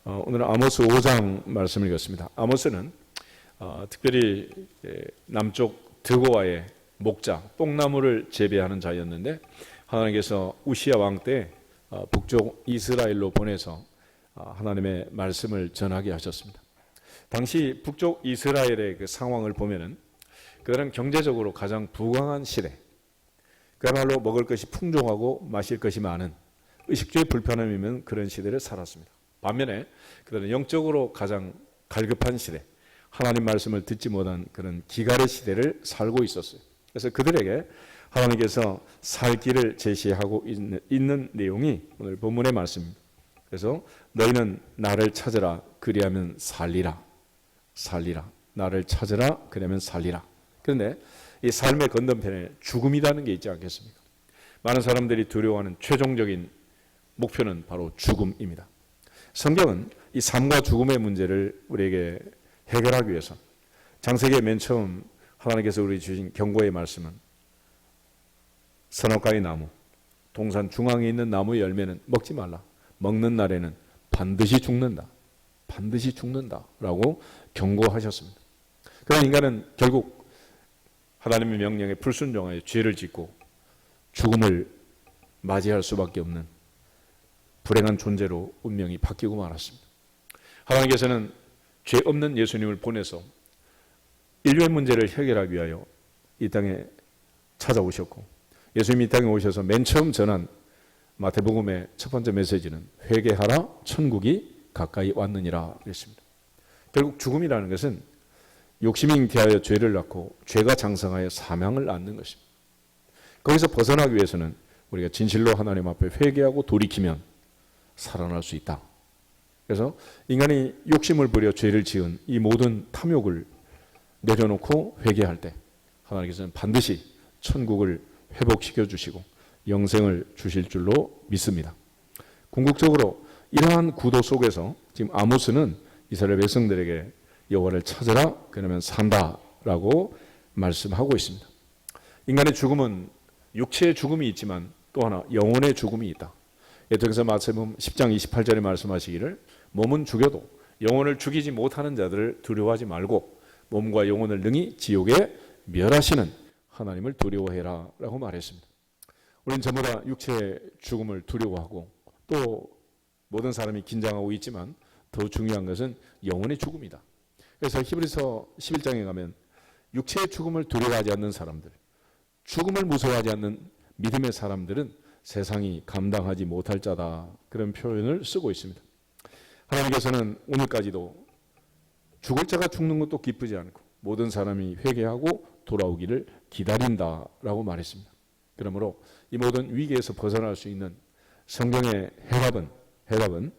오늘은 아모스 5장 말씀을 읽었습니다. 아모스는 특별히 남쪽 드고아의 목자, 뽕나무를 재배하는 자였는데 하나님께서 우시야 왕 때 북쪽 이스라엘로 보내서 하나님의 말씀을 전하게 하셨습니다. 당시 북쪽 이스라엘의 그 상황을 보면은 그들은 경제적으로 가장 부강한 시대, 그야말로 먹을 것이 풍족하고 마실 것이 많은 의식주의 불편함이 있는 그런 시대를 살았습니다. 반면에 그들은 영적으로 가장 갈급한 시대, 하나님 말씀을 듣지 못한 그런 기갈의 시대를 살고 있었어요. 그래서 그들에게 하나님께서 살 길을 제시하고 있는 내용이 오늘 본문의 말씀입니다. 그래서 너희는 나를 찾으라 그리하면 살리라. 살리라. 나를 찾으라 그러면 살리라. 그런데 이 삶의 건너편에 죽음이라는 게 있지 않겠습니까? 많은 사람들이 두려워하는 최종적인 목표는 바로 죽음입니다. 성경은 이 삶과 죽음의 문제를 우리에게 해결하기 위해서 창세기의 맨 처음 하나님께서 우리 주신 경고의 말씀은 선악과의 나무, 동산 중앙에 있는 나무의 열매는 먹지 말라. 먹는 날에는 반드시 죽는다. 반드시 죽는다라고 경고하셨습니다. 그러나 인간은 결국 하나님의 명령에 불순종하여 죄를 짓고 죽음을 맞이할 수밖에 없는 불행한 존재로 운명이 바뀌고 말았습니다. 하나님께서는 죄 없는 예수님을 보내서 인류의 문제를 해결하기 위하여 이 땅에 찾아오셨고, 예수님이 이 땅에 오셔서 맨 처음 전한 마태복음의 첫 번째 메시지는 회개하라 천국이 가까이 왔느니라 그랬습니다. 결국 죽음이라는 것은 욕심이 잉태하여 죄를 낳고 죄가 장성하여 사망을 낳는 것입니다. 거기서 벗어나기 위해서는 우리가 진실로 하나님 앞에 회개하고 돌이키면 살아날 수 있다. 그래서 인간이 욕심을 부려 죄를 지은 이 모든 탐욕을 내려놓고 회개할 때 하나님께서는 반드시 천국을 회복시켜 주시고 영생을 주실 줄로 믿습니다. 궁극적으로 이러한 구도 속에서 지금 아모스는 이스라엘 백성들에게 여호와를 찾으라 그러면 산다라고 말씀하고 있습니다. 인간의 죽음은 육체의 죽음이 있지만 또 하나 영혼의 죽음이 있다. 예통에서 마태복음 10장 28절에 말씀하시기를 몸은 죽여도 영혼을 죽이지 못하는 자들을 두려워하지 말고 몸과 영혼을 능히 지옥에 멸하시는 하나님을 두려워해라 라고 말했습니다. 우리는 전부 다 육체의 죽음을 두려워하고 또 모든 사람이 긴장하고 있지만 더 중요한 것은 영혼의 죽음이다. 그래서 히브리서 11장에 가면 육체의 죽음을 두려워하지 않는 사람들, 죽음을 무서워하지 않는 믿음의 사람들은 세상이 감당하지 못할 자다, 그런 표현을 쓰고 있습니다. 하나님께서는 오늘까지도 죽을 자가 죽는 것도 기쁘지 않고 모든 사람이 회개하고 돌아오기를 기다린다라고 말했습니다. 그러므로 이 모든 위기에서 벗어날 수 있는 성경의 해답은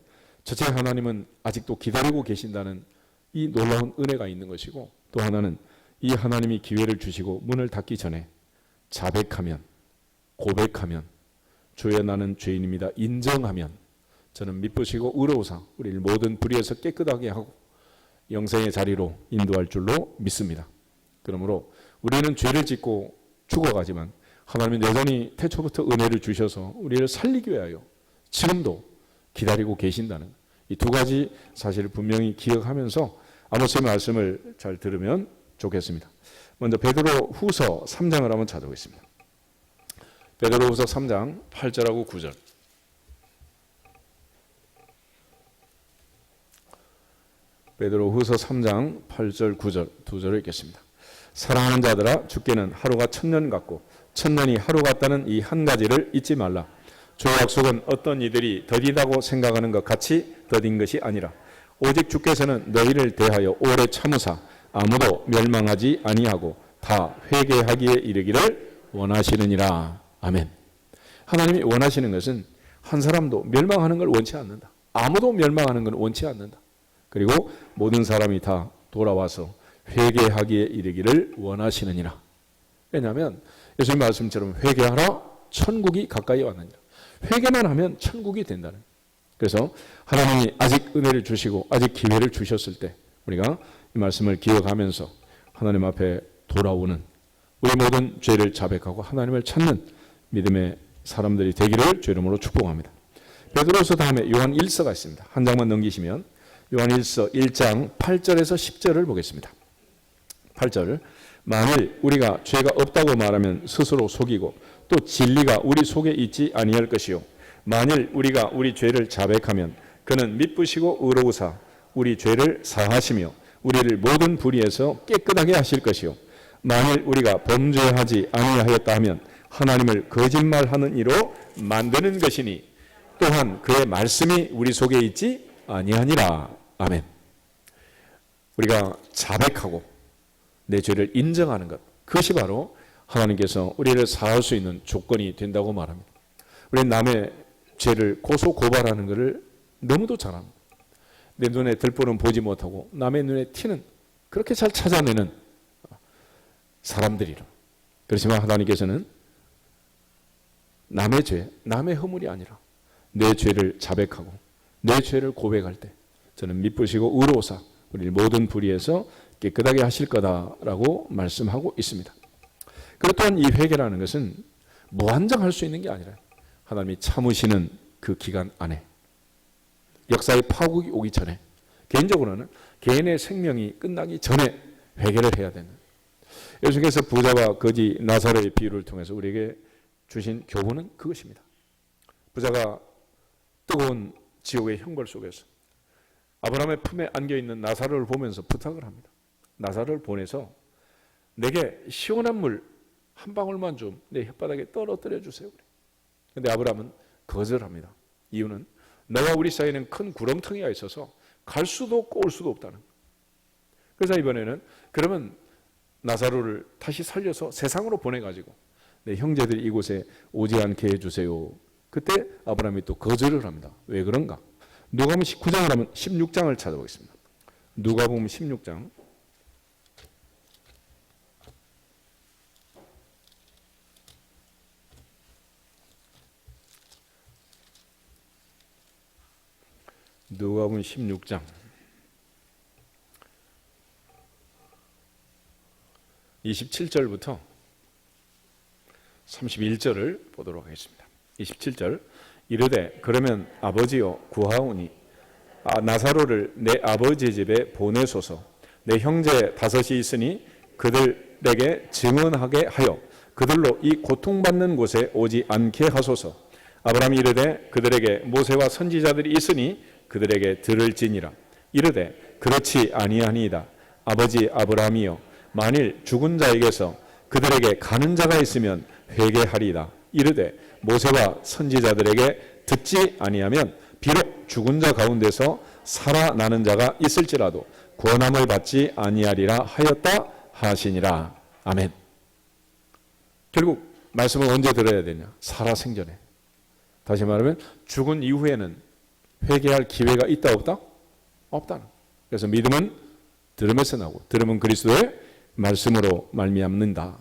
첫째 하나님은 아직도 기다리고 계신다는 이 놀라운 은혜가 있는 것이고, 또 하나는 이 하나님이 기회를 주시고 문을 닫기 전에 자백하면, 고백하면, 주여 나는 죄인입니다 인정하면 저는 미쁘시고 의로우사 우리를 모든 불의에서 깨끗하게 하고 영생의 자리로 인도할 줄로 믿습니다. 그러므로 우리는 죄를 짓고 죽어가지만 하나님은 여전히 태초부터 은혜를 주셔서 우리를 살리기 위하여 지금도 기다리고 계신다는 이 두 가지 사실을 분명히 기억하면서 아모스의 말씀을 잘 들으면 좋겠습니다. 먼저 베드로 후서 3장을 한번 찾아보겠습니다. 베드로 후서 3장 8절하고 9절. 베드로 후서 3장 8절 9절 두 절을 읽겠습니다. 사랑하는 자들아 주께는 하루가 천년 같고 천년이 하루 같다는 이 한 가지를 잊지 말라. 주 약속은 어떤 이들이 더디다고 생각하는 것 같이 더딘 것이 아니라 오직 주께서는 너희를 대하여 오래 참으사 아무도 멸망하지 아니하고 다 회개하기에 이르기를 원하시느니라. 아멘. 하나님이 원하시는 것은 한 사람도 멸망하는 걸 원치 않는다. 아무도 멸망하는 걸 원치 않는다. 그리고 모든 사람이 다 돌아와서 회개하기에 이르기를 원하시느니라. 왜냐하면 예수님 말씀처럼 회개하라 천국이 가까이 왔느니라. 회개만 하면 천국이 된다는. 그래서 하나님이 아직 은혜를 주시고 아직 기회를 주셨을 때 우리가 이 말씀을 기억하면서 하나님 앞에 돌아오는 우리 모든 죄를 자백하고 하나님을 찾는 믿음의 사람들이 되기를 주의 이름으로 축복합니다. 베드로서 다음에 요한 1서가 있습니다. 한 장만 넘기시면 요한일서 1장 8절에서 10절을 보겠습니다. 8절. 만일 우리가 죄가 없다고 말하면 스스로 속이고 또 진리가 우리 속에 있지 아니할 것이요 만일 우리가 우리 죄를 자백하면 그는 미쁘시고 의로우사 우리 죄를 사하시며 우리를 모든 불의에서 깨끗하게 하실 것이요 만일 우리가 범죄하지 아니하였다 하면 하나님을 거짓말하는 이로 만드는 것이니 또한 그의 말씀이 우리 속에 있지 아니하니라. 아멘. 우리가 자백하고 내 죄를 인정하는 것, 그것이 바로 하나님께서 우리를 사할 수 있는 조건이 된다고 말합니다. 우리는 남의 죄를 고소 고발하는 것을 너무도 잘합니다. 내 눈에 들보는 보지 못하고 남의 눈에 티는 그렇게 잘 찾아내는 사람들이라. 그렇지만 하나님께서는 남의 죄, 남의 허물이 아니라 내 죄를 자백하고 내 죄를 고백할 때 저는 미쁘시고 의로우사 우리 모든 불의에서 깨끗하게 하실 거다라고 말씀하고 있습니다. 그리고 또한 이 회개라는 것은 무한정할 수 있는 게 아니라 하나님이 참으시는 그 기간 안에 역사의 파국이 오기 전에 개인적으로는 개인의 생명이 끝나기 전에 회개를 해야 되는 예수께서 부자와 거지 나사로의 비유를 통해서 우리에게 주신 교훈은 그것입니다. 부자가 뜨거운 지옥의 형벌 속에서 아브라함의 품에 안겨있는 나사로를 보면서 부탁을 합니다. 나사로를 보내서 내게 시원한 물 한 방울만 좀 내 혓바닥에 떨어뜨려 주세요. 그런데 아브라함은 거절합니다. 이유는 너와 우리 사이에는 큰 구렁텅이가 있어서 갈 수도 없고 올 수도 없다는 거예요. 그래서 이번에는 그러면 나사로를 다시 살려서 세상으로 보내가지고 내 형제들이 이곳에 오지 않게 해주세요. 그때 아브라함이 또 거절을 합니다. 왜 그런가? 누가복음 19장을 하면 16장을 찾아보겠습니다. 누가복음 16장 16장 27절부터 31절을 보도록 하겠습니다. 27절 이르되 그러면 아버지여 구하오니 나사로를 내 아버지 집에 보내소서 내 형제 다섯이 있으니 그들에게 증언하게 하여 그들로 이 고통받는 곳에 오지 않게 하소서. 아브라함이 이르되 그들에게 모세와 선지자들이 있으니 그들에게 들을지니라. 이르되 그렇지 아니하니이다. 아버지 아브라함이여 만일 죽은 자에게서 그들에게 가는 자가 있으면 회개하리이다. 이르되 모세와 선지자들에게 듣지 아니하면 비록 죽은 자 가운데서 살아나는 자가 있을지라도 구원함을 받지 아니하리라 하였다 하시니라. 아멘. 결국 말씀을 언제 들어야 되냐? 살아생전에. 다시 말하면 죽은 이후에는 회개할 기회가 있다 없다? 없다는. 그래서 믿음은 들음에서 나고 들음은 그리스도의 말씀으로 말미암는다.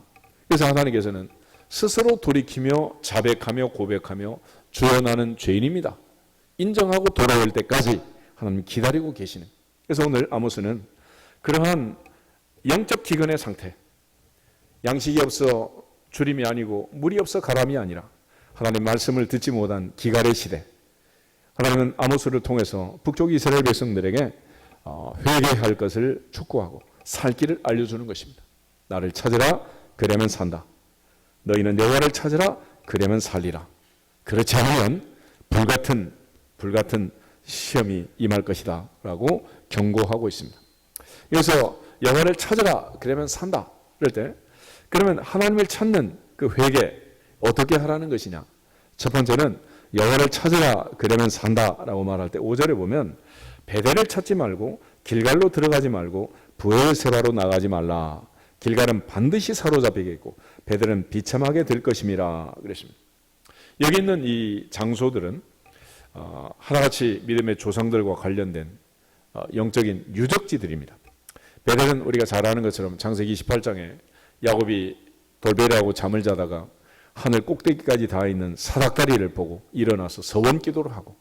그래서 하나님께서는 스스로 돌이키며 자백하며 고백하며 주여 나는 죄인입니다. 인정하고 돌아올 때까지 하나님 기다리고 계시는. 그래서 오늘 아모스는 그러한 영적 기근의 상태, 양식이 없어 주림이 아니고 물이 없어 가람이 아니라 하나님의 말씀을 듣지 못한 기갈의 시대, 하나님은 아모스를 통해서 북쪽 이스라엘 백성들에게 회개할 것을 촉구하고 살 길을 알려주는 것입니다. 나를 찾으라 그러면 산다. 너희는 여호와를 찾으라 그러면 살리라. 그렇지 않으면 불같은 시험이 임할 것이다 라고 경고하고 있습니다. 그래서 여호와를 찾으라 그러면 산다. 그럴 때 그러면 하나님을 찾는 그 회개 어떻게 하라는 것이냐? 첫 번째는 여호와를 찾으라 그러면 산다라고 말할 때 5절에 보면 베델을 찾지 말고 길갈로 들어가지 말고 브엘세바로 나가지 말라. 길갈은 반드시 사로잡히겠고 베델은 비참하게 될 것임이라 그랬습니다. 여기 있는 이 장소들은 하나같이 믿음의 조상들과 관련된 영적인 유적지들입니다. 베델은 우리가 잘 아는 것처럼 창세기 28장에 야곱이 돌베리하고 잠을 자다가 하늘 꼭대기까지 닿아 있는 사닥다리를 보고 일어나서 서원 기도를 하고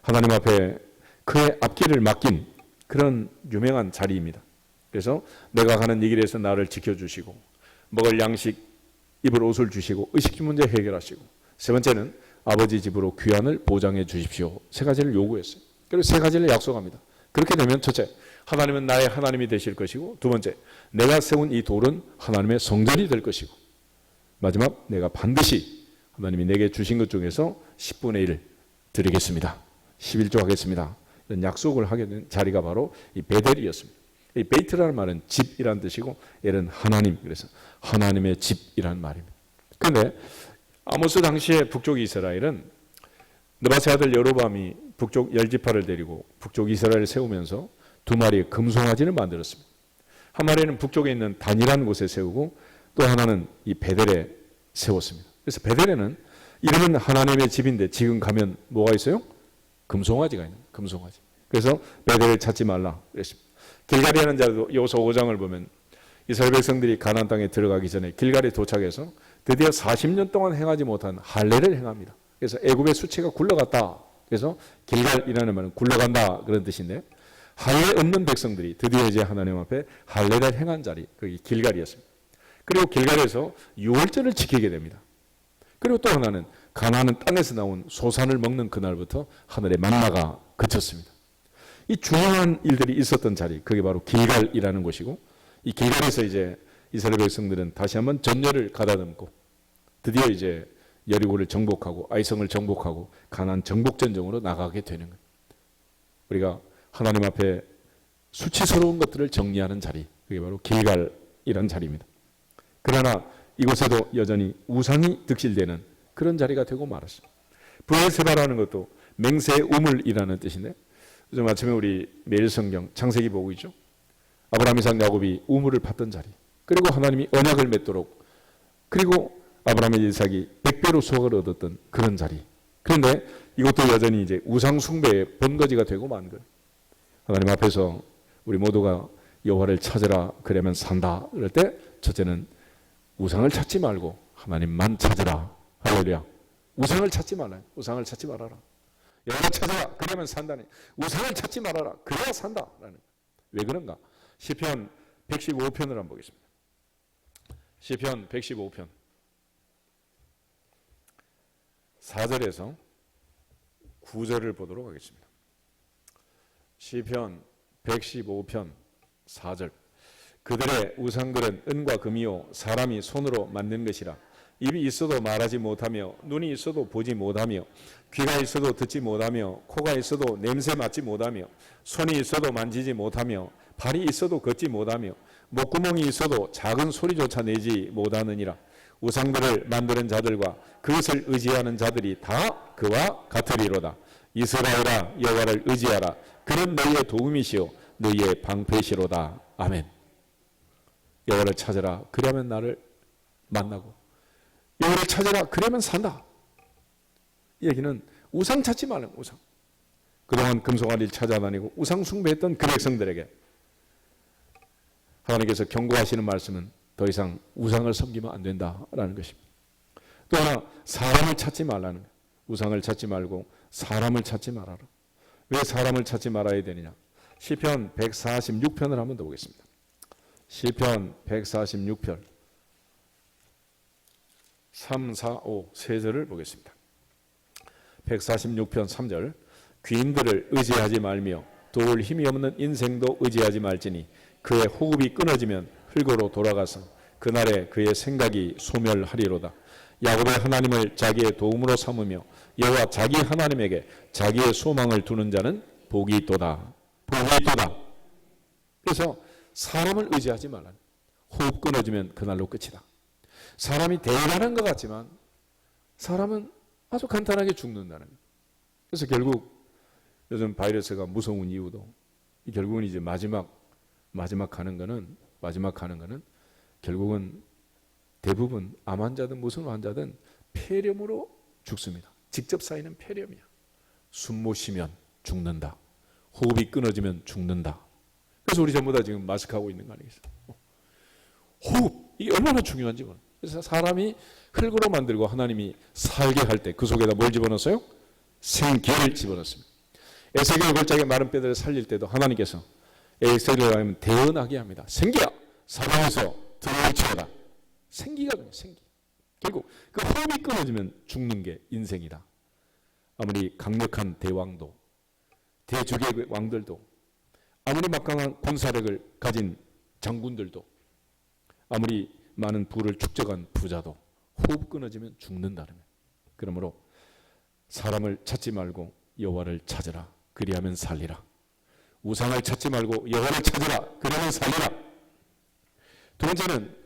하나님 앞에 그의 앞길을 맡긴 그런 유명한 자리입니다. 그래서 내가 가는 이 길에서 나를 지켜주시고 먹을 양식, 입을 옷을 주시고 의식주 문제 해결하시고 세 번째는 아버지 집으로 귀환을 보장해 주십시오. 세 가지를 요구했어요. 그리고 세 가지를 약속합니다. 그렇게 되면 첫째, 하나님은 나의 하나님이 되실 것이고, 두 번째, 내가 세운 이 돌은 하나님의 성전이 될 것이고, 마지막, 내가 반드시 하나님이 내게 주신 것 중에서 10분의 1 드리겠습니다. 11조 하겠습니다. 이런 약속을 하게 된 자리가 바로 이 베델이었습니다. 이 베이트라는 말은 집이라는 뜻이고, 얘는 하나님, 그래서 하나님의 집이라는 말입니다. 그런데 아모스 당시에 북쪽 이스라엘은 느바세 아들 여로보암이 북쪽 10지파를 데리고 북쪽 이스라엘을 세우면서 두 마리의 금송아지를 만들었습니다. 한 마리는 북쪽에 있는 단이라는 곳에 세우고, 또 하나는 이 베델에 세웠습니다. 그래서 베델에는 이름은 하나님의 집인데 지금 가면 뭐가 있어요? 금송아지가 있는 거예요. 금송아지. 그래서 베델을 찾지 말라 그랬습니다. 길갈이라는 자도 여호수아 5장을 보면 이스라엘 백성들이 가나안 땅에 들어가기 전에 길갈에 도착해서 드디어 40년 동안 행하지 못한 할례를 행합니다. 그래서 애굽의 수치가 굴러갔다. 그래서 길갈이라는 말은 굴러간다 그런 뜻인데, 할례 없는 백성들이 드디어 이제 하나님 앞에 할례를 행한 자리, 그게 길갈이었습니다. 그리고 길갈에서 유월절을 지키게 됩니다. 그리고 또 하나는 가나안 땅에서 나온 소산을 먹는 그날부터 하늘의 만나가 그쳤습니다. 이 중요한 일들이 있었던 자리, 그게 바로 길갈이라는 곳이고, 이 길갈에서 이제 이스라엘 백성들은 다시 한번 전열을 가다듬고 드디어 이제 여리고를 정복하고 아이성을 정복하고 가나안 정복전쟁으로 나가게 되는 거예요. 우리가 하나님 앞에 수치스러운 것들을 정리하는 자리, 그게 바로 길갈이라는 자리입니다. 그러나 이곳에도 여전히 우상이 득실되는 그런 자리가 되고 말았습니다. 브엘세바라는 것도 맹세의 우물이라는 뜻인데, 요즘 아침에 우리 매일 성경 창세기 보고 있죠. 아브라함, 이삭, 야곱이 우물을 팠던 자리, 그리고 하나님이 언약을 맺도록, 그리고 아브라함의 이삭이 100배로 수확을 얻었던 그런 자리. 그런데 이것도 여전히 이제 우상 숭배의 본거지가 되고 만 거예요. 하나님 앞에서 우리 모두가 여호와를 찾으라 그러면 산다 그럴 때, 첫째는 우상을 찾지 말고 하나님만 찾으라. 할렐루야. 우상을 찾지 말아요. 우상을 찾지 말아라. 여호와 찾아라 그러면 산다니, 우상을 찾지 말아라 그래야 산다라는. 왜 그런가? 시편 115편을 한번 보겠습니다. 시편 115편 4절에서 9절을 보도록 하겠습니다. 시편 115편 4절. 그들의 우상들은 은과 금이요 사람이 손으로 만든 것이라. 입이 있어도 말하지 못하며, 눈이 있어도 보지 못하며, 귀가 있어도 듣지 못하며, 코가 있어도 냄새 맡지 못하며, 손이 있어도 만지지 못하며, 발이 있어도 걷지 못하며, 목구멍이 있어도 작은 소리조차 내지 못하느니라. 우상들을 만드는 자들과 그것을 의지하는 자들이 다 그와 같으리로다. 이스라엘아, 여호와를 의지하라. 그는 너희의 도움이시요 너희의 방패시로다. 아멘. 여호와를 찾으라. 그러면 나를 만나고, 여호와를 찾으라. 그러면 산다. 이 얘기는 우상 찾지 말라. 우상. 그동안 금송아리를 찾아다니고 우상 숭배했던 그 백성들에게 하나님께서 경고하시는 말씀은 더 이상 우상을 섬기면 안 된다라는 것입니다. 또 하나, 사람을 찾지 말라는 거예요. 우상을 찾지 말고 사람을 찾지 말아라. 왜 사람을 찾지 말아야 되느냐? 시편 146편을 한번 더 보겠습니다. 시편 146편 3, 4, 5 세 절을 보겠습니다. 146편 3절. 귀인들을 의지하지 말며 도울 힘이 없는 인생도 의지하지 말지니 그의 호흡이 끊어지면 흙으로 돌아가서 그날에 그의 생각이 소멸하리로다. 야곱의 하나님을 자기의 도움으로 삼으며 여호와 자기 하나님에게 자기의 소망을 두는 자는 복이 있도다. 복이 있도다. 그래서 사람을 의지하지 말라. 호흡 끊어지면 그날로 끝이다. 사람이 대단한 것 같지만 사람은 아주 간단하게 죽는다는 거예요. 그래서 결국 요즘 바이러스가 무서운 이유도 결국은 이제 마지막 가는 거는 결국은 대부분 암 환자든 무슨 환자든 폐렴으로 죽습니다. 직접 쌓이는 폐렴이야. 숨 못 쉬면 죽는다. 호흡이 끊어지면 죽는다. 그래서 우리 전부 다 지금 마스크하고 있는 거 아니겠어요? 호흡, 이게 얼마나 중요한지 몰라요. 그래서 사람이 흙으로 만들고 하나님이 살게 할 때 그 속에다 뭘 집어넣었어요? 생기를 집어넣습니다. 에스겔 골짜기 마른 뼈들을 살릴 때도 하나님께서 에스겔을 하면 대언하게 합니다. 생기야, 사방에서 들어올지어다. 생기가 그냥 생기. 결국 그 호흡이 끊어지면 죽는 게 인생이다. 아무리 강력한 대왕도, 대주의 왕들도 아무리 막강한 군사력을 가진 장군들도, 아무리 많은 부를 축적한 부자도 호흡 끊어지면 죽는다는 거예요. 그러므로 사람을 찾지 말고 여호와를 찾으라. 그리하면 살리라. 우상을 찾지 말고 여호와를 찾으라. 그러면 살리라. 두 번째는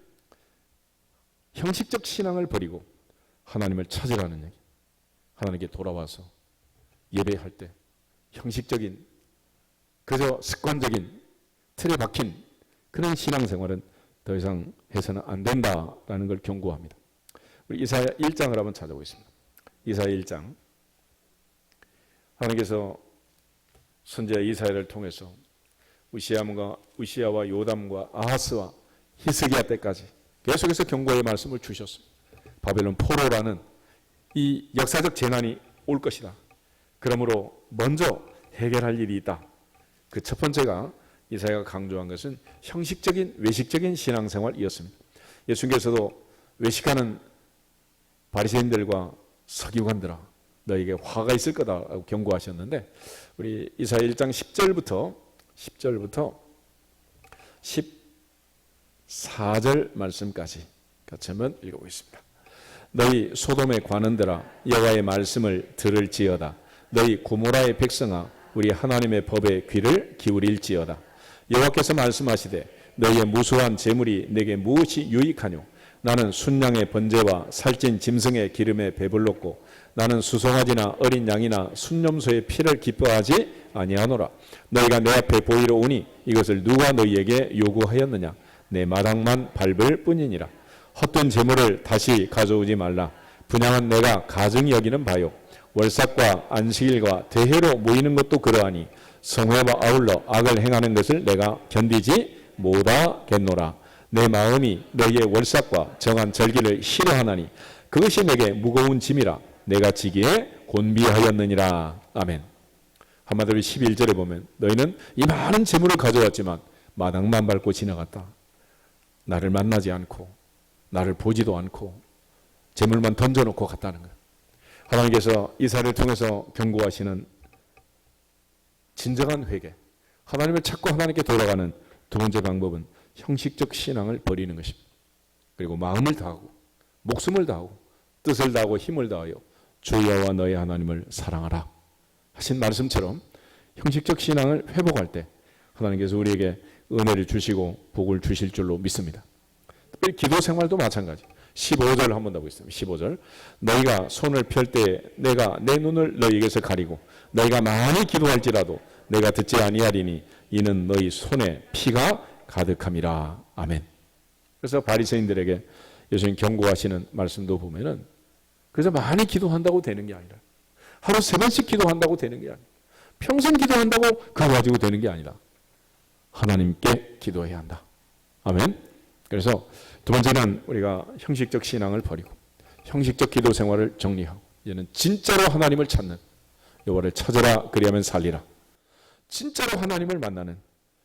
형식적 신앙을 버리고 하나님을 찾으라는 얘기. 하나님께 돌아와서 예배할 때 형식적인, 그저 습관적인 틀에 박힌 그런 신앙생활은 더 이상 해서는 안 된다라는 걸 경고합니다. 우리 이사야 1장을 한번 찾아보겠습니다. 이사야 1장. 하나님께서 선지자 이사야를 통해서 우시야와 요담과 아하스와 히스기야 때까지 계속해서 경고의 말씀을 주셨습니다. 바벨론 포로라는 이 역사적 재난이 올 것이다. 그러므로 먼저 해결할 일이 있다. 그 첫 번째가 이사야가 강조한 것은 형식적인 외식적인 신앙생활이었습니다. 예수님께서도 외식하는 바리새인들과 서기관들아 너에게 화가 있을 거다라고 경고하셨는데, 우리 이사야 1장 10절부터 14절 말씀까지 같이 한번 읽어보겠습니다. 너희 소돔의 관원들아 여호와의 말씀을 들을지어다. 너희 고모라의 백성아 우리 하나님의 법에 귀를 기울일지어다. 여호와께서 말씀하시되 너희의 무수한 재물이 내게 무엇이 유익하뇨? 나는 순양의 번제와 살찐 짐승의 기름에 배불렀고 나는 수송아지나 어린 양이나 순념소의 피를 기뻐하지 아니하노라. 너희가 내 앞에 보이러 오니 이것을 누가 너희에게 요구하였느냐? 내 마당만 밟을 뿐이니라. 헛된 재물을 다시 가져오지 말라. 분양은 내가 가증히 여기는 바요. 월삭과 안식일과 대회로 모이는 것도 그러하니 성회와 아울러 악을 행하는 것을 내가 견디지 못하겠노라. 내 마음이 너희의 월삭과 정한 절기를 싫어하나니 그것이 내게 무거운 짐이라. 내가 지기에 곤비하였느니라. 아멘. 한마디로 11절에 보면 너희는 이 많은 재물을 가져왔지만 마당만 밟고 지나갔다. 나를 만나지 않고 나를 보지도 않고 재물만 던져놓고 갔다는 거예요. 하나님께서 이사를 통해서 경고하시는 진정한 회개, 하나님을 찾고 하나님께 돌아가는 두 번째 방법은 형식적 신앙을 버리는 것입니다. 그리고 마음을 다하고 목숨을 다하고 뜻을 다하고 힘을 다하여 주 여호와 너희 하나님을 사랑하라 하신 말씀처럼 형식적 신앙을 회복할 때 하나님께서 우리에게 은혜를 주시고 복을 주실 줄로 믿습니다. 특별히 기도 생활도 마찬가지. 15절 한번 더 보겠습니다. 15절. 너희가 손을 펼 때 내가 내 눈을 너희에게서 가리고 너희가 많이 기도할지라도 내가 듣지 아니하리니 이는 너희 손에 피가 가득함이라. 아멘. 그래서 바리새인들에게 예수님 경고하시는 말씀도 보면은 그래서 많이 기도한다고 되는 게 아니라 하루 3번씩 기도한다고 되는 게 아니라 평생 기도한다고 그거 가지고 되는 게 아니다. 하나님께 기도해야 한다. 아멘. 그래서 두 번째는 우리가 형식적 신앙을 버리고 형식적 기도 생활을 정리하고 이제는 진짜로 하나님을 찾는, 여호와를 찾으라 그리하면 살리라. 진짜로 하나님을 만나는,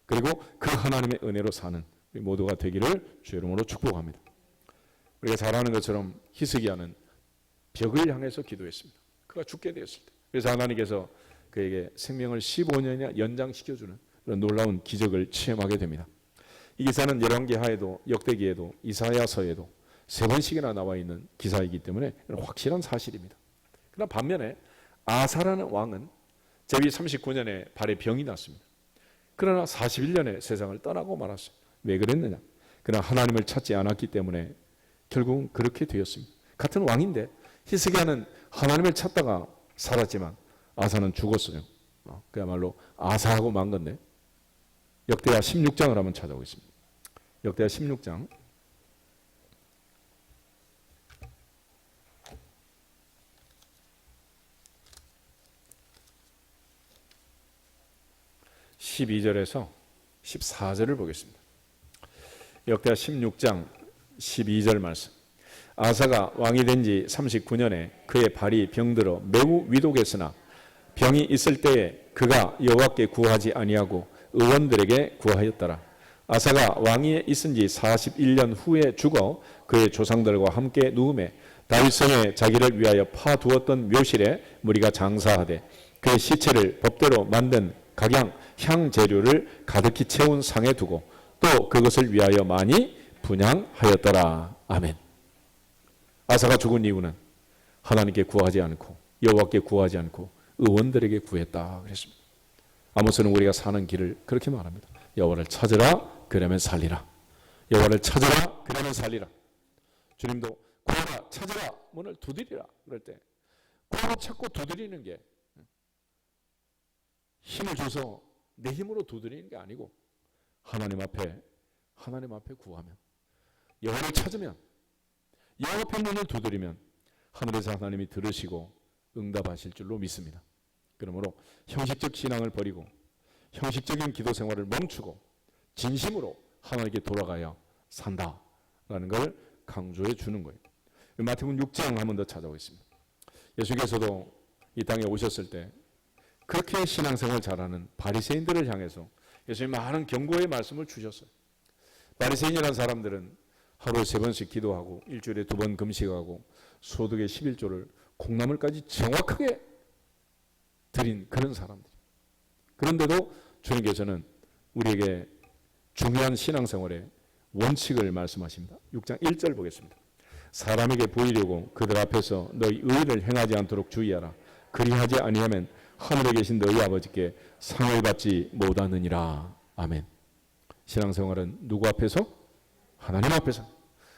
그리고 그 하나님의 은혜로 사는 우리 모두가 되기를 주의 이름으로 축복합니다. 우리가 잘 아는 것처럼 히스기야는 벽을 향해서 기도했습니다. 그가 죽게 되었을 때. 그래서 하나님께서 그에게 생명을 15년이나 연장시켜주는 그런 놀라운 기적을 체험하게 됩니다. 이 기사는 열왕기하에도 역대기에도 이사야서에도 3번씩이나 나와 있는 기사이기 때문에 확실한 사실입니다. 그러나 반면에 아사라는 왕은 제위 39년에 발에 병이 났습니다. 그러나 41년에 세상을 떠나고 말았어요. 왜 그랬느냐? 그러나 하나님을 찾지 않았기 때문에 결국은 그렇게 되었습니다. 같은 왕인데 히스기야는 하나님을 찾다가 살았지만 아사는 죽었어요. 그야말로 아사하고 만 건데, 역대하 16장을 한번 찾아보겠습니다. 역대하 16장 12절에서 14절을 보겠습니다. 역대하 16장 12절 말씀. 아사가 왕이 된 지 39년에 그의 발이 병들어 매우 위독했으나 병이 있을 때에 그가 여호와께 구하지 아니하고 의원들에게 구하였더라. 아사가 왕위에 있은 지 41년 후에 죽어 그의 조상들과 함께 누움에 다윗성에 자기를 위하여 파두었던 묘실에 무리가 장사하되 그의 시체를 법대로 만든 각양 향 재료를 가득히 채운 상에 두고 또 그것을 위하여 많이 분향하였더라. 아멘. 아사가 죽은 이유는 하나님께 구하지 않고 여호와께 구하지 않고 의원들에게 구했다 그랬습니다. 아모스는 우리가 사는 길을 그렇게 말합니다. 여호와를 찾으라 그러면 살리라. 여호와를 찾으라 그러면 살리라. 주님도 구하라 찾으라 문을 두드리라 그럴 때 구하고 찾고 두드리는 게 힘을 줘서 내 힘으로 두드리는 게 아니고 하나님 앞에 구하면 여호와를 찾으면 여호와 앞에 문을 두드리면 하늘에서 하나님이 들으시고 응답하실 줄로 믿습니다. 그러므로 형식적 신앙을 버리고 형식적인 기도 생활을 멈추고 진심으로 하나님께 돌아가야 산다라는 걸 강조해 주는 거예요. 마태복음 6장 한 번 더 찾아보겠습니다. 예수께서도 이 땅에 오셨을 때 그렇게 신앙생활 잘하는 바리새인들을 향해서 예수님 많은 경고의 말씀을 주셨어요. 바리새인이라는 사람들은 하루에 3번씩 기도하고 일주일에 2번 금식하고 소득의 11조를 콩나물까지 정확하게 드린 그런 사람들. 그런데도 주님께서는 우리에게 중요한 신앙생활의 원칙을 말씀하십니다. 6장 1절 보겠습니다. 사람에게 보이려고 그들 앞에서 너희 의를 행하지 않도록 주의하라. 그리하지 아니하면 하늘에 계신 너희 아버지께 상을 받지 못하느니라. 아멘. 신앙생활은 누구 앞에서? 하나님 앞에서.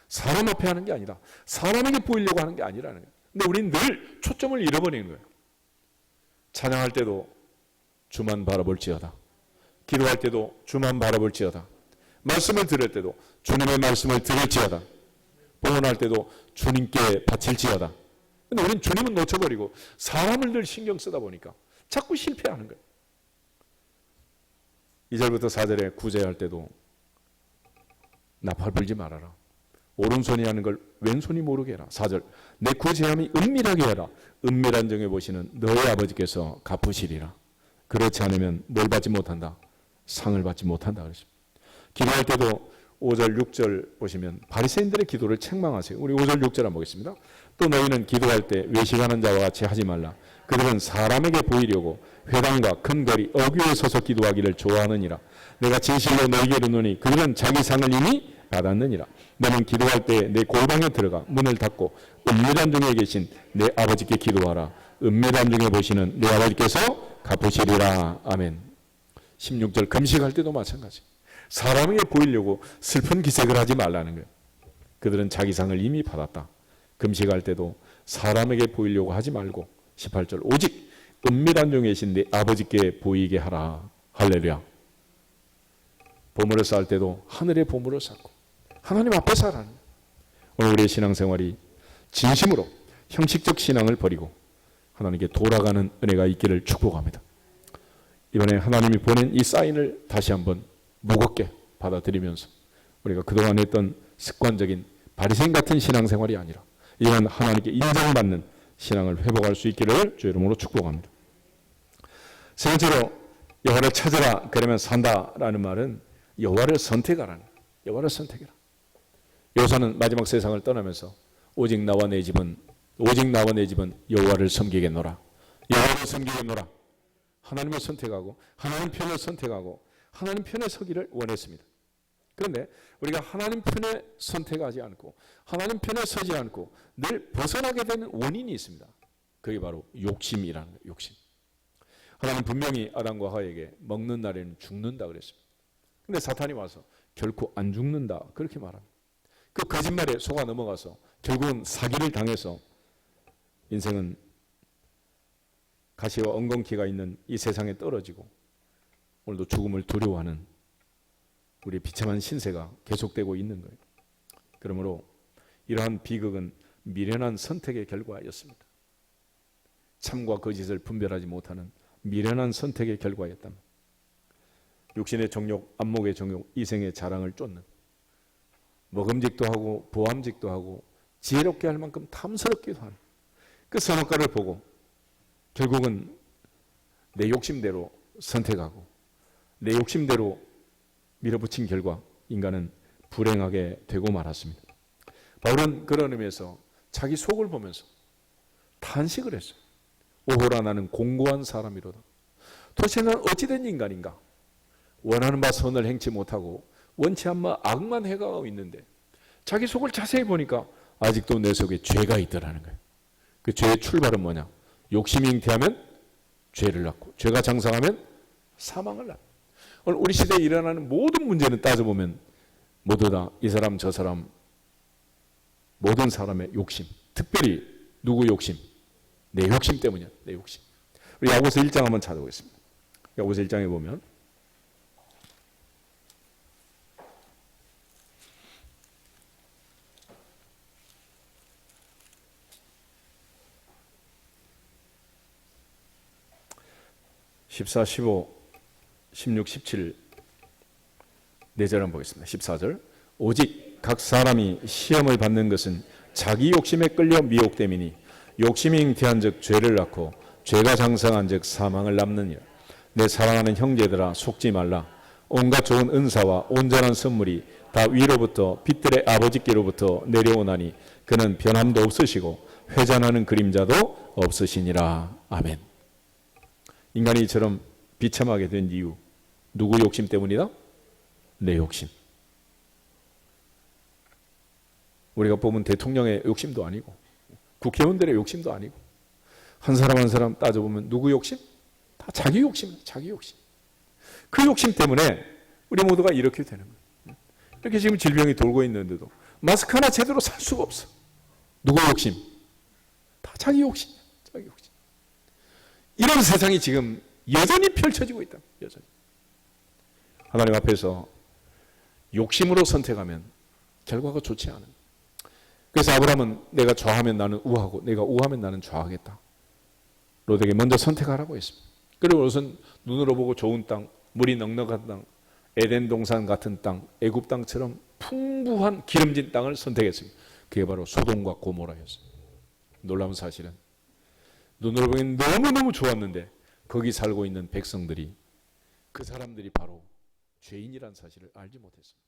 사람 앞에 하는 게 아니다. 사람에게 보이려고 하는 게 아니라는 거예요. 근데 우리는 늘 초점을 잃어버리는 거예요. 찬양할 때도 주만 바라볼지어다. 기도할 때도 주만 바라볼지어다. 말씀을 들을 때도 주님의 말씀을 들을지어다. 봉헌할 때도 주님께 바칠지어다. 근데 우리는 주님은 놓쳐버리고 사람을 늘 신경 쓰다 보니까 자꾸 실패하는 거예요. 2절부터 4절에 구제할 때도 나팔 불지 말아라. 오른손이 하는 걸 왼손이 모르게 해라. 4절 내 구제함이 은밀하게 해라. 은밀한 정에 보시는 너희 아버지께서 갚으시리라. 그렇지 않으면 뭘 받지 못한다? 상을 받지 못한다 그랬습니다. 기도할 때도 5절 6절 보시면 바리새인들의 기도를 책망하세요. 우리 5절 6절 한번 보겠습니다. 또 너희는 기도할 때 외식하는 자와 같이 하지 말라. 그들은 사람에게 보이려고 회당과 큰 거리 어귀에 서서 기도하기를 좋아하느니라. 내가 진실로 너희에게 이르노니 그들은 자기 상을 이미 받았느니라. 너는 기도할 때 내 골방에 들어가 문을 닫고 은밀한 중에 계신 내 아버지께 기도하라. 은밀한 중에 보시는 내 아버지께서 갚으시리라. 아멘. 16절 금식할 때도 마찬가지. 사람에게 보이려고 슬픈 기색을 하지 말라는 거예요. 그들은 자기 상을 이미 받았다. 금식할 때도 사람에게 보이려고 하지 말고 18절 오직 은밀한 중에 계신 내 아버지께 보이게 하라. 할렐루야. 보물을 쌓을 때도 하늘의 보물을 쌓고 하나님 앞에 살아는 오늘 우리의 신앙생활이 진심으로 형식적 신앙을 버리고 하나님께 돌아가는 은혜가 있기를 축복합니다. 이번에 하나님이 보낸 이 사인을 다시 한번 무겁게 받아들이면서 우리가 그동안 했던 습관적인 바리새인 같은 신앙생활이 아니라 이런 하나님께 인정받는 신앙을 회복할 수 있기를 주 이름으로 축복합니다. 세 번째로 여호와를 찾으라 그러면 산다라는 말은 여호와를 선택하라는 거예요. 여호와를 선택해라. 요사는 마지막 세상을 떠나면서 오직 나와 내 집은 여호와를 섬기겠노라. 여호와를 섬기겠노라. 하나님을 선택하고 하나님 편을 선택하고 하나님 편에 서기를 원했습니다. 그런데 우리가 하나님 편에 선택하지 않고 하나님 편에 서지 않고 늘 벗어나게 되는 원인이 있습니다. 그게 바로 욕심이라는 거예요. 욕심. 하나님 분명히 아담과 하와에게 먹는 날에는 죽는다 그랬습니다. 근데 사탄이 와서 결코 안 죽는다 그렇게 말합니다. 그 거짓말에 속아 넘어가서 결국은 사기를 당해서 인생은 가시와 엉겅퀴가 있는 이 세상에 떨어지고 오늘도 죽음을 두려워하는 우리 비참한 신세가 계속되고 있는 거예요. 그러므로 이러한 비극은 미련한 선택의 결과였습니다. 참과 거짓을 분별하지 못하는 미련한 선택의 결과였답니다. 육신의 정욕, 안목의 정욕, 이생의 자랑을 쫓는 먹음직도 하고 보암직도 하고 지혜롭게 할 만큼 탐스럽기도 하는 그 선악과를 보고 결국은 내 욕심대로 선택하고 내 욕심대로 밀어붙인 결과 인간은 불행하게 되고 말았습니다. 바울은 그런 의미에서 자기 속을 보면서 탄식을 했어요. 오호라 나는 공고한 사람이로다. 도대체 나는 어찌된 인간인가? 원하는 바 선을 행치 못하고 원치 않는 악만 해가고 있는데 자기 속을 자세히 보니까 아직도 내 속에 죄가 있더라는 거예요. 그 죄의 출발은 뭐냐? 욕심이 잉태하면 죄를 낳고 죄가 장성하면 사망을 낳고. 오늘 우리 시대에 일어나는 모든 문제는 따져보면 모두 다 이 사람 저 사람 모든 사람의 욕심, 특별히 누구 욕심? 내 욕심 때문이야. 내 욕심. 우리 야고보서 1장 한번 찾아보겠습니다. 야고보서 1장에 보면 14, 15, 16, 17 4절 한번 보겠습니다. 14절 오직 각 사람이 시험을 받는 것은 자기 욕심에 끌려 미혹됨이니 욕심이 잉태한 즉 죄를 낳고 죄가 장성한 즉 사망을 낳느니라. 내 사랑하는 형제들아 속지 말라. 온갖 좋은 은사와 온전한 선물이 다 위로부터 빛들의 아버지께로부터 내려오나니 그는 변함도 없으시고 회전하는 그림자도 없으시니라. 아멘. 인간이 이처럼 비참하게 된 이유 누구 욕심 때문이다? 내 욕심. 우리가 보면 대통령의 욕심도 아니고 국회의원들의 욕심도 아니고 한 사람 한 사람 따져보면 누구 욕심? 다 자기 욕심이에요. 자기 욕심. 그 욕심 때문에 우리 모두가 이렇게 되는 거예요. 이렇게 지금 질병이 돌고 있는데도 마스크 하나 제대로 살 수가 없어. 누구 욕심? 다 자기 욕심이야. 자기 욕심. 이런 세상이 지금 여전히 펼쳐지고 있다. 여전히. 하나님 앞에서 욕심으로 선택하면 결과가 좋지 않은. 그래서 아브라함은 내가 좌하면 나는 우하고 내가 우하면 나는 좌하겠다. 롯에게 먼저 선택하라고 했습니다. 그리고 우선 눈으로 보고 좋은 땅, 물이 넉넉한 땅, 에덴 동산 같은 땅, 애굽 땅처럼 풍부한 기름진 땅을 선택했습니다. 그게 바로 소돔과 고모라였어요. 놀라운 사실은 눈으로 보기엔 너무너무 좋았는데 거기 살고 있는 백성들이 그 사람들이 바로 죄인이란 사실을 알지 못했습니다.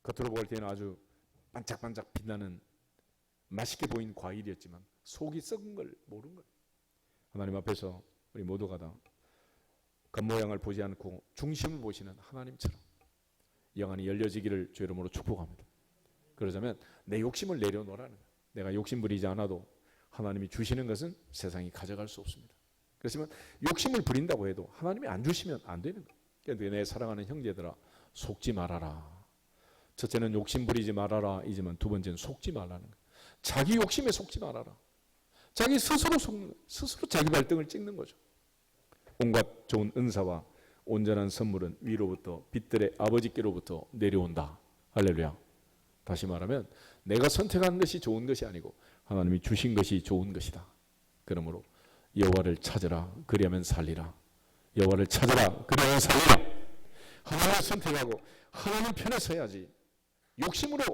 겉으로 볼 때는 아주 반짝반짝 빛나는 맛있게 보인 과일이었지만 속이 썩은 걸 모르는 거예요. 하나님 앞에서 우리 모두가 다 겉모양을 보지 않고 중심을 보시는 하나님처럼 영안이 열려지기를 주 이름으로 축복합니다. 그러자면 내 욕심을 내려놓으라는 거예요. 내가 욕심 부리지 않아도 하나님이 주시는 것은 세상이 가져갈 수 없습니다. 그렇지만 욕심을 부린다고 해도 하나님이 안 주시면 안 되는 거예요. 그러니까 내 사랑하는 형제들아 속지 말아라. 첫째는 욕심 부리지 말아라 이지만 두 번째는 속지 말라는 거예요. 자기 욕심에 속지 말아라. 자기 스스로 속는, 스스로 자기 발등을 찍는 거죠. 온갖 좋은 은사와 온전한 선물은 위로부터 빛들의 아버지께로부터 내려온다. 할렐루야. 다시 말하면 내가 선택한 것이 좋은 것이 아니고 하나님이 주신 것이 좋은 것이다. 그러므로 여호와를 찾으라. 그리하면 살리라. 여호와를 찾으라. 그리하면 살리라. 하나님을 선택하고 하나님 편에 서야지. 욕심으로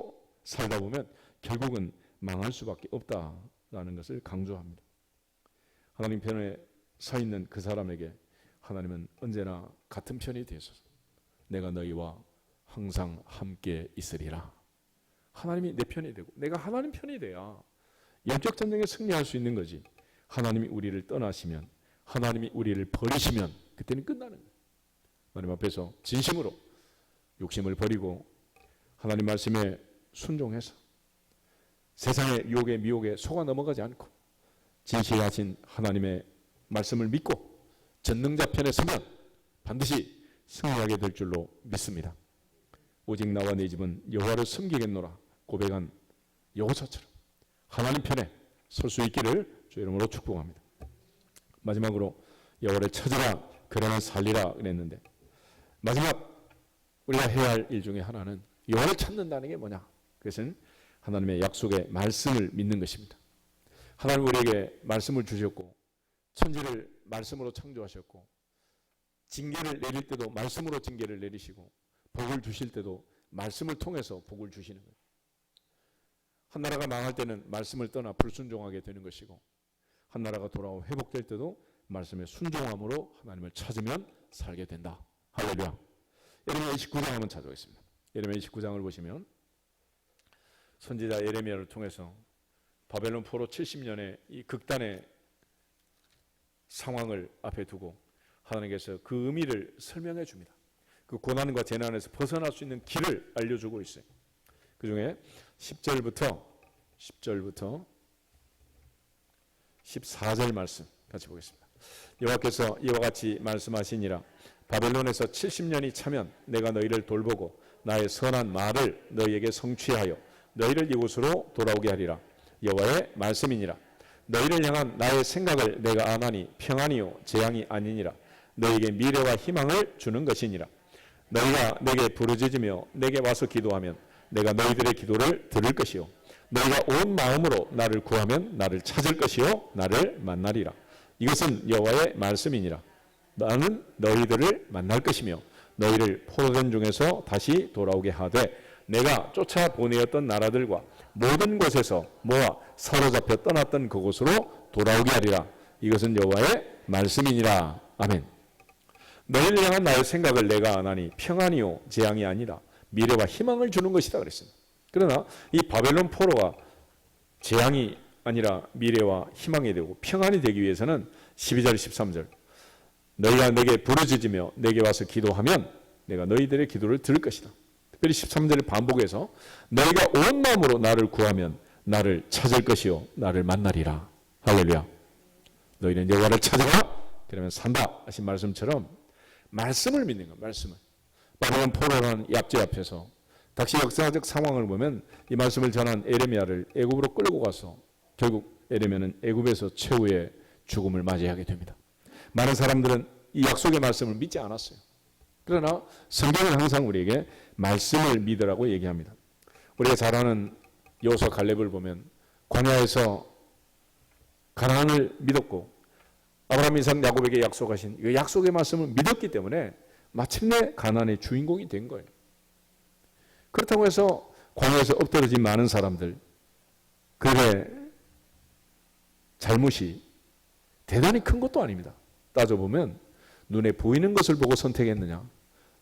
살다 보면 결국은 망할 수밖에 없다라는 것을 강조합니다. 하나님 편에 서 있는 그 사람에게 하나님은 언제나 같은 편이 되소서. 내가 너희와 항상 함께 있으리라. 하나님이 내 편이 되고 내가 하나님 편이 돼야 영적 전쟁에 승리할 수 있는 거지. 하나님이 우리를 떠나시면 하나님이 우리를 버리시면 그때는 끝나는 거예요. 하나님 앞에서 진심으로 욕심을 버리고 하나님 말씀에 순종해서 세상의 유혹에 미혹에 속아 넘어가지 않고 진실하신 하나님의 말씀을 믿고 전능자 편에 서면 반드시 승리하게 될 줄로 믿습니다. 오직 나와 내 집은 여호와를 섬기겠노라 고백한 여호사처럼 하나님 편에 설 수 있기를 주 이름으로 축복합니다. 마지막으로 여호와를 찾으라 그러면 살리라 그랬는데 마지막 우리가 해야 할 일 중에 하나는 여호와를 찾는다는 게 뭐냐? 그것은 하나님의 약속의 말씀을 믿는 것입니다. 하나님 우리에게 말씀을 주셨고 천지를 말씀으로 창조하셨고 징계를 내릴 때도 말씀으로 징계를 내리시고 복을 주실 때도 말씀을 통해서 복을 주시는 거예요. 한 나라가 망할 때는 말씀을 떠나 불순종하게 되는 것이고 한 나라가 돌아오고 회복될 때도 말씀에 순종함으로 하나님을 찾으면 살게 된다. 할렐루야. 예레미야 29장 한번 찾아보겠습니다. 예레미야 29장을 보시면 선지자 예레미야를 통해서 바벨론 포로 70년의 이 극단의 상황을 앞에 두고 하나님께서 그 의미를 설명해 줍니다. 그 고난과 재난에서 벗어날 수 있는 길을 알려주고 있어요. 그 중에 10절부터 14절 말씀 같이 보겠습니다. 여호와께서 이와 같이 말씀하시니라. 바벨론에서 70년이 차면 내가 너희를 돌보고 나의 선한 말을 너희에게 성취하여 너희를 이곳으로 돌아오게 하리라. 여호와의 말씀이니라. 너희를 향한 나의 생각을 내가 아나니 평안이요 재앙이 아니니라. 너희에게 미래와 희망을 주는 것이니라. 너희가 내게 부르짖으며 내게 와서 기도하면 내가 너희들의 기도를 들을 것이요 너희가 온 마음으로 나를 구하면 나를 찾을 것이요 나를 만나리라. 이것은 여호와의 말씀이니라. 나는 너희들을 만날 것이며 너희를 포로된 중에서 다시 돌아오게 하되 내가 쫓아 보내었던 나라들과 모든 곳에서 모아 사로잡혀 떠났던 그곳으로 돌아오게 하리라. 이것은 여호와의 말씀이니라. 아멘. 너희를 향한 나의 생각을 내가 아나니 평안이요 재앙이 아니라 미래와 희망을 주는 것이다 그랬습니다. 그러나 이 바벨론 포로가 재앙이 아니라 미래와 희망이 되고 평안이 되기 위해서는 12절 13절 너희가 내게 부르짖으며 내게 와서 기도하면 내가 너희들의 기도를 들을 것이다. 특별히 13절을 반복해서 너희가 온 마음으로 나를 구하면 나를 찾을 것이요 나를 만나리라. 할렐루야. 너희는 여호와를 찾아라 그러면 산다 하신 말씀처럼 말씀을 믿는 것, 말씀을. 바벨론 포로라는 얍제 앞에서 당시 역사적 상황을 보면 이 말씀을 전한 에레미야를 애굽으로 끌고 가서 결국 에레미야는 애굽에서 최후의 죽음을 맞이하게 됩니다. 많은 사람들은 이 약속의 말씀을 믿지 않았어요. 그러나 성경은 항상 우리에게 말씀을 믿으라고 얘기합니다. 우리가 잘 아는 여호수아 갈렙을 보면 광야에서 가나안을 믿었고 아브라함, 이삭, 야곱에게 약속하신 이 약속의 말씀을 믿었기 때문에 마침내 가나안의 주인공이 된 거예요. 그렇다고 해서 광야에서 엎드러진 많은 사람들 그들의 잘못이 대단히 큰 것도 아닙니다. 따져보면 눈에 보이는 것을 보고 선택했느냐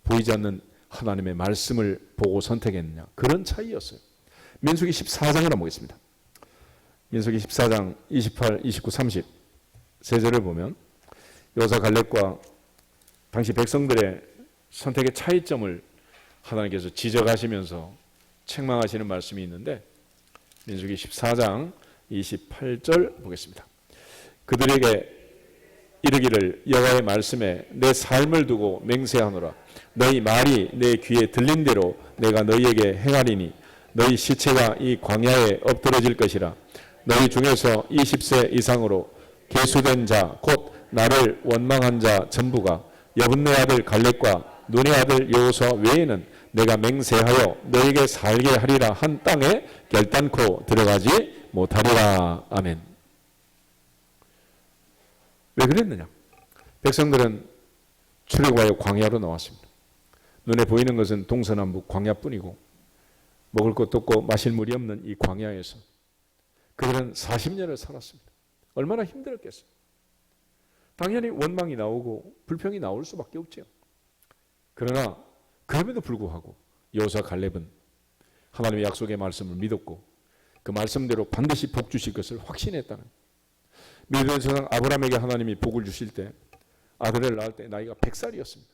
보이지 않는 하나님의 말씀을 보고 선택했느냐 그런 차이였어요. 민수기 14장을 한번 보겠습니다. 민수기 14장 28, 29, 30 세 절을 보면 여호수아 갈렙과 당시 백성들의 선택의 차이점을 하나님께서 지적하시면서 책망하시는 말씀이 있는데 민수기 14장 28절 보겠습니다. 그들에게 이르기를 여호와의 말씀에 내 삶을 두고 맹세하노라. 너희 말이 내 귀에 들린 대로 내가 너희에게 행하리니 너희 시체가 이 광야에 엎드러질 것이라. 너희 중에서 20세 이상으로 계수된 자 곧 나를 원망한 자 전부가 여분네 아들 갈렙과 눈의 아들 여호수아 외에는 내가 맹세하여 너에게 살게 하리라 한 땅에 결단코 들어가지 못하리라. 아멘. 왜 그랬느냐? 백성들은 출애굽하여 광야로 나왔습니다. 눈에 보이는 것은 동서남북 광야뿐이고 먹을 것도 없고 마실 물이 없는 이 광야에서 그들은 40년을 살았습니다. 얼마나 힘들었겠어요. 당연히 원망이 나오고 불평이 나올 수밖에 없죠. 그러나 그럼에도 불구하고 여호수아 갈렙은 하나님의 약속의 말씀을 믿었고 그 말씀대로 반드시 복 주실 것을 확신했다는. 믿음의 조상 아브라함에게 하나님이 복을 주실 때 아들을 낳을 때 나이가 100살이었습니다.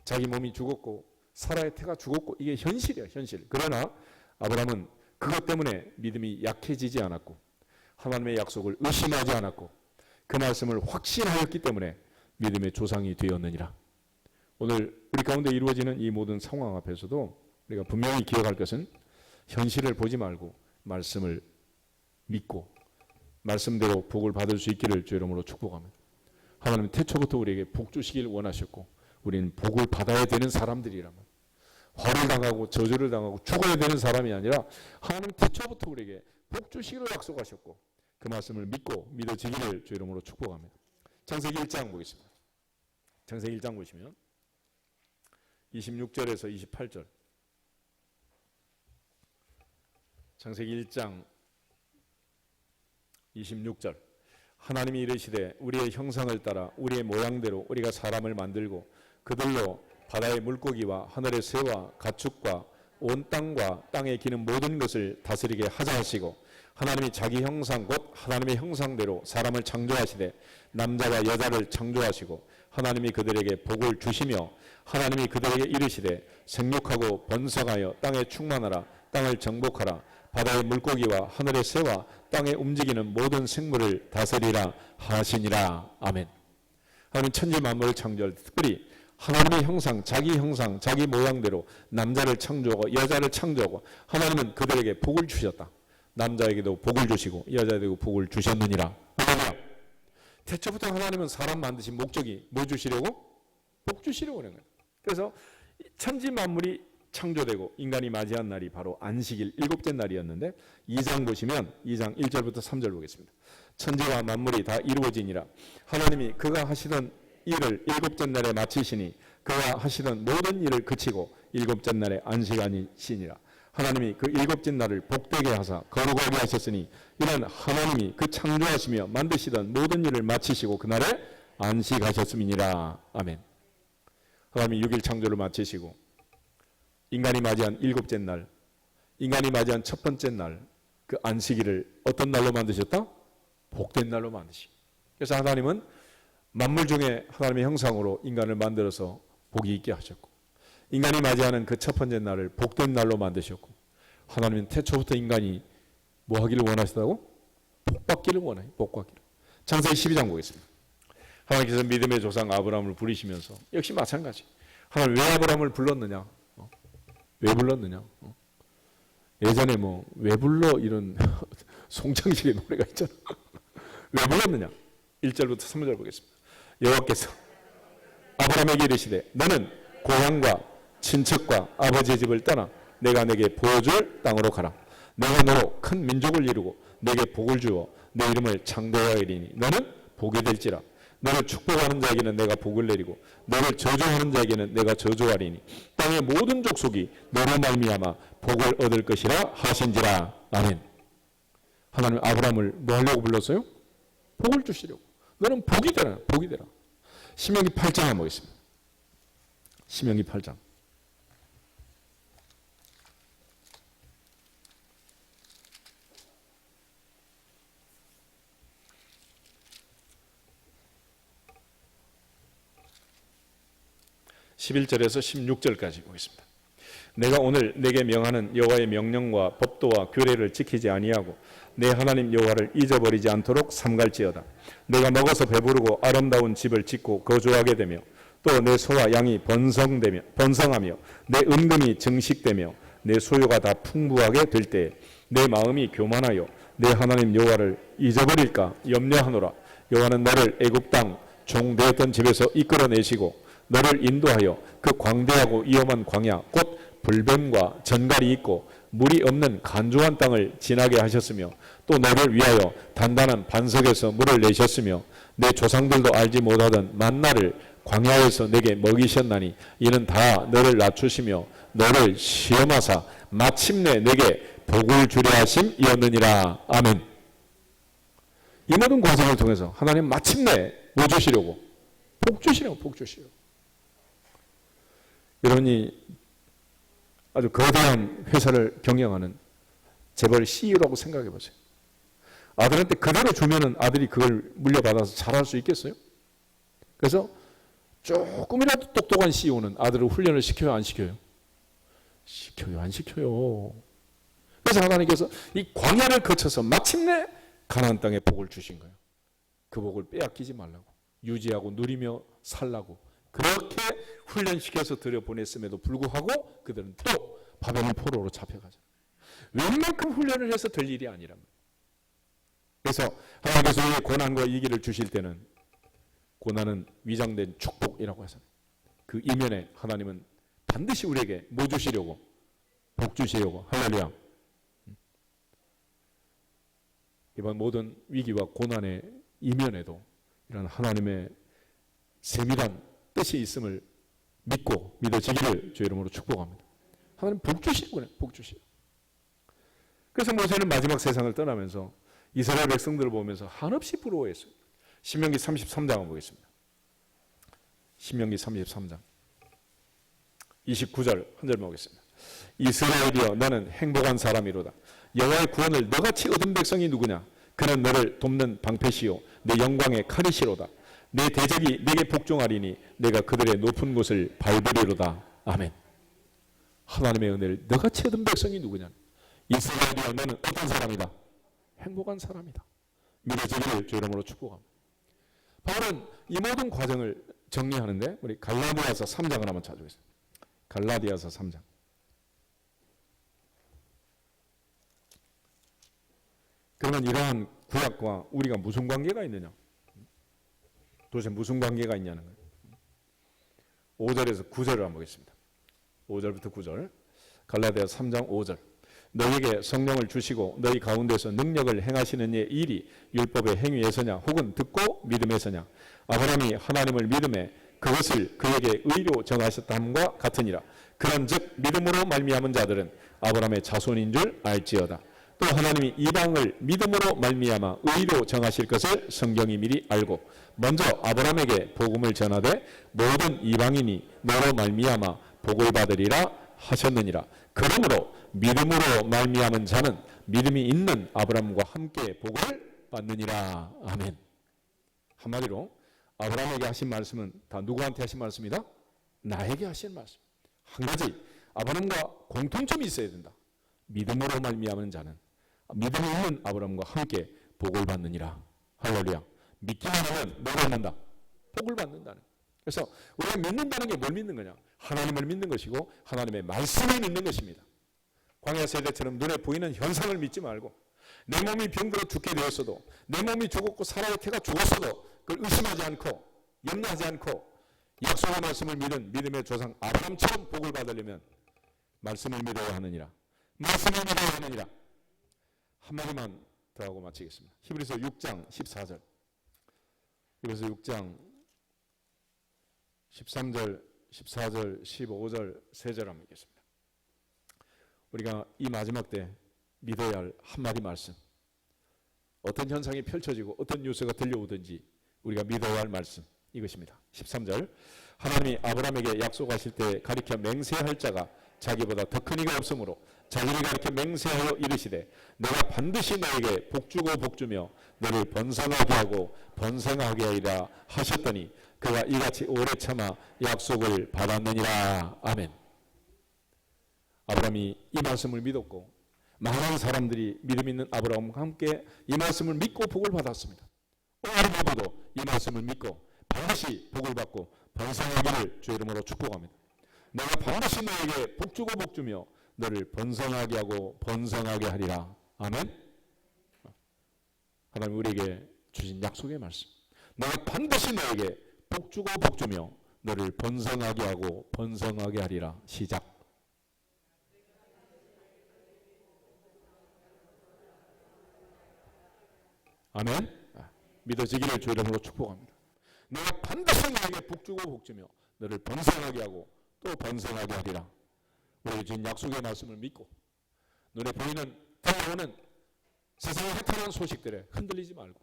자기 몸이 죽었고 사라의 태가 죽었고 이게 현실이야, 현실. 그러나 아브라함은 그것 때문에 믿음이 약해지지 않았고 하나님의 약속을 의심하지 않았고 그 말씀을 확신하였기 때문에 믿음의 조상이 되었느니라. 오늘 우리 가운데 이루어지는 이 모든 상황 앞에서도 우리가 분명히 기억할 것은 현실을 보지 말고 말씀을 믿고 말씀대로 복을 받을 수 있기를 주 이름으로 축복합니다. 하나님은 태초부터 우리에게 복 주시길 원하셨고 우리는 복을 받아야 되는 사람들이라면 화를 당하고 저주를 당하고 죽어야 되는 사람이 아니라 하나님 태초부터 우리에게 복 주시기를 약속하셨고 그 말씀을 믿고 믿어지기를 주 이름으로 축복합니다. 창세기 1장 보겠습니다. 창세기 1장 보시면 26절에서 28절 창세기 1장 26절 하나님이 이르시되 우리의 형상을 따라 우리의 모양대로 우리가 사람을 만들고 그들로 바다의 물고기와 하늘의 새와 가축과 온 땅과 땅에 기는 모든 것을 다스리게 하자 하시고 하나님이 자기 형상 곧 하나님의 형상대로 사람을 창조하시되 남자와 여자를 창조하시고 하나님이 그들에게 복을 주시며 하나님이 그들에게 이르시되 생육하고 번성하여 땅에 충만하라. 땅을 정복하라. 바다의 물고기와 하늘의 새와 땅에 움직이는 모든 생물을 다스리라 하시니라. 아멘. 하나님 천지 만물을 창조할 때 특별히 하나님의 형상, 자기 모양대로 남자를 창조하고 여자를 창조하고 하나님은 그들에게 복을 주셨다. 남자에게도 복을 주시고 여자에게도 복을 주셨느니라. 태초부터 하나님은 사람 만드신 목적이 뭐 주시려고? 복 주시려고 하는 거예요. 그래서 천지 만물이 창조되고 인간이 맞이한 날이 바로 안식일 일곱째 날이었는데 2장 보시면 2장 1절부터 3절 보겠습니다. 천지와 만물이 다 이루어지니라. 하나님이 그가 하시던 일을 일곱째 날에 마치시니 그가 하시던 모든 일을 그치고 일곱째 날에 안식하시니라. 하나님이 그 일곱째 날을 복되게 하사 거룩하게 하셨으니 이는 하나님이 그 창조하시며 만드시던 모든 일을 마치시고 그날에 안식하셨음이니라. 아멘. 하나님이 6일 창조를 마치시고 인간이 맞이한 일곱째 날, 인간이 맞이한 첫 번째 날, 그 안식일을 어떤 날로 만드셨다? 복된 날로 만드시고. 그래서 하나님은 만물 중에 하나님의 형상으로 인간을 만들어서 복이 있게 하셨고 인간이 맞이하는 그 첫 번째 날을 복된 날로 만드셨고 하나님은 태초부터 인간이 뭐 하기를 원하시다고? 복 받기를 원해요. 복 받기를. 창세기 12장 보겠습니다. 하나님께서 믿음의 조상 아브라함을 부르시면서 역시 마찬가지. 하나님 왜 아브라함을 불렀느냐? 왜 불렀느냐? 예전에 뭐 왜 불러 이런 송창식의 노래가 있잖아. 왜 불렀느냐? 1절부터 3절 보겠습니다. 여호와께서 아브라함에게 이르시되 너는 고향과 친척과 아버지의 집을 떠나 내가 내게 보여줄 땅으로 가라. 내가 너로 큰 민족을 이루고 내게 복을 주어 내 이름을 창대하리니 너는 복이 될지라. 너를 축복하는 자에게는 내가 복을 내리고 너를 저주하는 자에게는 내가 저주하리니 땅의 모든 족속이 너로 말미암아 복을 얻을 것이라 하신지라. 아멘. 하나님 아브라함을 뭐 하려고 불렀어요? 복을 주시려고. 너는 복이 되라. 복이 되라. 신명기 8장 한번 보겠습니다. 신명기 8장. (11절에서) (16절까지) 보겠습니다. 내가 오늘 내게 명하는 여호와의 명령과 법도와 규례를 지키지 아니하고 내 하나님 여호와를 잊어버리지 않도록 삼갈지어다. 내가 먹어서 배부르고 아름다운 집을 짓고 거주하게 되며 또 내 소와 양이 번성하며 내 은금이 증식되며 내 소유가 다 풍부하게 될 때에 내 마음이 교만하여 내 하나님 여호와를 잊어버릴까 염려하노라. 여호와는 너를 애굽 땅 종되었던 집에서 이끌어내시고 너를 인도하여 그 광대하고 위험한 광야 곧 불뱀과 전갈이 있고 물이 없는 간조한 땅을 지나게 하셨으며 또 너를 위하여 단단한 반석에서 물을 내셨으며 내 조상들도 알지 못하던 만나를 광야에서 내게 먹이셨나니 이는 다 너를 낮추시며 너를 시험하사 마침내 내게 복을 주려 하심이었느니라. 아멘. 이 모든 과정을 통해서 하나님 마침내 뭐 주시려고? 복 주시려고. 복 주시려고. 여러분이 아주 거대한 회사를 경영하는 재벌 CEO라고 생각해 보세요. 아들한테 그대로 주면은 아들이 그걸 물려받아서 잘할 수 있겠어요? 그래서 조금이라도 똑똑한 CEO는 아들을 훈련을 시켜요, 안 시켜요? 시켜요, 안 시켜요? 그래서 하나님께서 이 광야를 거쳐서 마침내 가나안 땅에 복을 주신 거예요. 그 복을 빼앗기지 말라고, 유지하고 누리며 살라고 그렇게 훈련시켜서 들여보냈음에도 불구하고 그들은 또 바벨론 포로로 잡혀가죠. 웬만큼 훈련을 해서 될 일이 아니란 말이에요. 그래서 하나님께서 우리의 고난과 위기를 주실 때는 고난은 위장된 축복이라고 하잖아요. 그 이면에 하나님은 반드시 우리에게 뭐 주시려고? 복 주시려고. 할렐루야. 이번 모든 위기와 고난의 이면에도 이런 하나님의 세밀한 뜻이 있음을 믿고 믿어지기를 주 이름으로 축복합니다. 하나님 복 주시구나. 복 주시. 그래서 모세는 마지막 세상을 떠나면서 이스라엘 백성들을 보면서 한없이 부러워했어요. 신명기 33장을 보겠습니다. 신명기 33장 29절 한 절만 보겠습니다. 이스라엘이여 너는 행복한 사람이로다. 여호와의 구원을 너같이 얻은 백성이 누구냐? 그는 너를 돕는 방패시요 내 영광의 칼이시로다. 내 대적이 내게 복종하리니 내가 그들의 높은 곳을 밟으리로다. 아멘. 하나님의 은혜를 너같이 얻은 백성이 누구냐? 이스라엘이 알면은 어떤 사람이다? 행복한 사람이다. 믿어지기를 주 이름으로 축복합니다. 바울은 이 모든 과정을 정리하는데 우리 갈라디아서 3장을 한번 찾아보겠습니다. 갈라디아서 3장. 그러면 이러한 구약과 우리가 무슨 관계가 있느냐? 도대체 무슨 관계가 있냐는 거예요. 5절에서 9절을 한번 보겠습니다. 5절부터 9절. 갈라디아서 3장 5절. 너희에게 성령을 주시고 너희 가운데서 능력을 행하시는 이의 일이 율법의 행위에서냐 혹은 듣고 믿음에서냐. 아브라함이 하나님을 믿음에 그것을 그에게 의로 정하셨다함과 같으니라. 그런즉 믿음으로 말미암은 자들은 아브라함의 자손인 줄 알지어다. 또 하나님이 이방을 믿음으로 말미암아 의로 정하실 것을 성경이 미리 알고 먼저 아브라함에게 복음을 전하되 모든 이방인이 너로 말미암아 복을 받으리라 하셨느니라. 그러므로 믿음으로 말미암은 자는 믿음이 있는 아브라함과 함께 복을 받느니라. 아멘. 한마디로 아브라함에게 하신 말씀은 다 누구한테 하신 말씀이다? 나에게 하신 말씀. 한 가지 아브라함과 공통점이 있어야 된다. 믿음으로 말미암은 자는 믿음이 있는 아브라함과 함께 복을 받느니라. 할렐루야. 믿기만 하면 뭘 받는다? 복을 받는다는. 그래서 우리가 믿는다는 게 뭘 믿는 거냐? 하나님을 믿는 것이고 하나님의 말씀을 믿는 것입니다. 광야 세대처럼 눈에 보이는 현상을 믿지 말고 내 몸이 병들어 죽게 되었어도 내 몸이 죽었고 사라의 태가 죽었어도 그걸 의심하지 않고 염려하지 않고 약속의 말씀을 믿은 믿음의 조상 아브라함처럼 복을 받으려면 말씀을 믿어야 하느니라. 말씀을 믿어야 하느니라. 한마디만 더 하고 마치겠습니다. 히브리서 6장 14절. 히브리서 6장 13절, 14절, 15절, 3절 한번 읽겠습니다. 우리가 이 마지막 때 믿어야 할 한마디 말씀. 어떤 현상이 펼쳐지고 어떤 뉴스가 들려오든지 우리가 믿어야 할 말씀. 이것입니다. 13절. 하나님이 아브라함에게 약속하실 때 가리켜 맹세할 자가 자기보다 더 큰 이가 없으므로 자기를 가리켜 맹세하여 이르시되 내가 반드시 너에게 복주고 복주며 너를 번성하게 하고 번성하게 하리라 하셨더니 그가 이같이 오래 참아 약속을 받았느니라. 아멘. 아브라함이 이 말씀을 믿었고 많은 사람들이 믿음 있는 아브라함과 함께 이 말씀을 믿고 복을 받았습니다. 오늘 모두도 이 말씀을 믿고 반드시 복을 받고 번성하기를 주 이름으로 축복합니다. 내가 반드시 너에게 복주고 복주며 너를 번성하게 하고 번성하게 하리라. 아멘. 하나님 우리에게 주신 약속의 말씀. 내가 반드시 너에게 복주고 복주며 너를 번성하게 하고 번성하게 하리라. 시작. 아멘. 믿어지기를 주 이름으로 축복합니다. 내가 반드시 너에게 복주고 복주며 너를 번성하게 하고 또 번성하게 하리라. 우리 주신 약속의 말씀을 믿고 눈에 보이는 들려오는 세상의 해탈한 소식들에 흔들리지 말고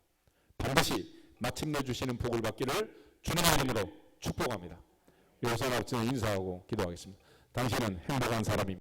반드시 마침내 주시는 복을 받기를 주님의 이름으로 축복합니다. 여기서 인사하고 기도하겠습니다. 당신은 행복한 사람입니다.